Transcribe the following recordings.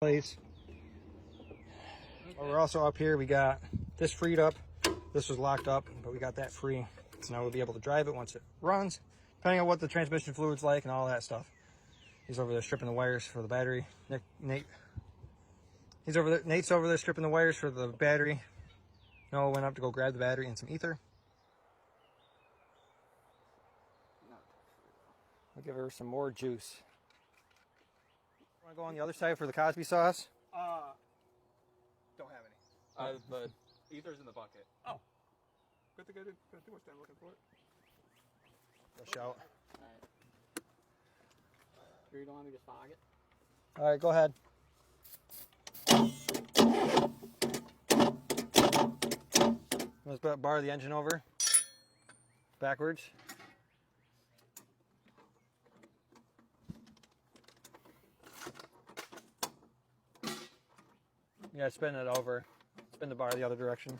place. We're also up here. We got this freed up. This was locked up, but we got that free. So now we'll be able to drive it once it runs, depending on what the transmission fluid's like and all that stuff. He's over there stripping the wires for the battery. Nate's over there stripping the wires for the battery. Noah went up to go grab the battery and some ether. I'll give her some more juice. Want to go on the other side for the Cosby sauce? Don't have any. The ether's in the bucket. Oh. Good to go. Too much time looking for it. Rush out. Alright. Sure you don't want me to fog it? Alright, go ahead. Let's bar the engine over. Backwards. Yeah, spin it over. Spin the bar the other direction.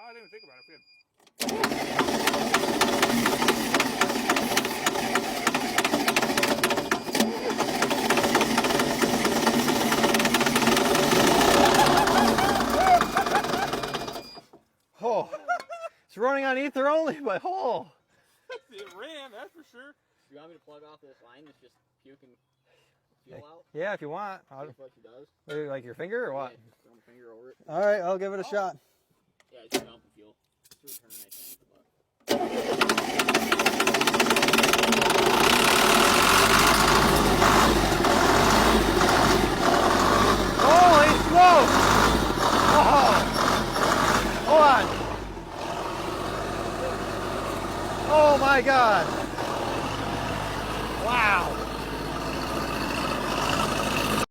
I didn't even think about it. Oh, it's running on ether only, but oh. It ran, that's for sure. Do you want me to plug off this line that's just puking fuel out? Yeah, if you want. See what she does? Like your finger or what? Yeah, just throw my finger over it. All right, I'll give it a shot. Yeah, it's dumping fuel. It's return, I think. Holy smokes! Oh! Hold on. Oh my God! Wow!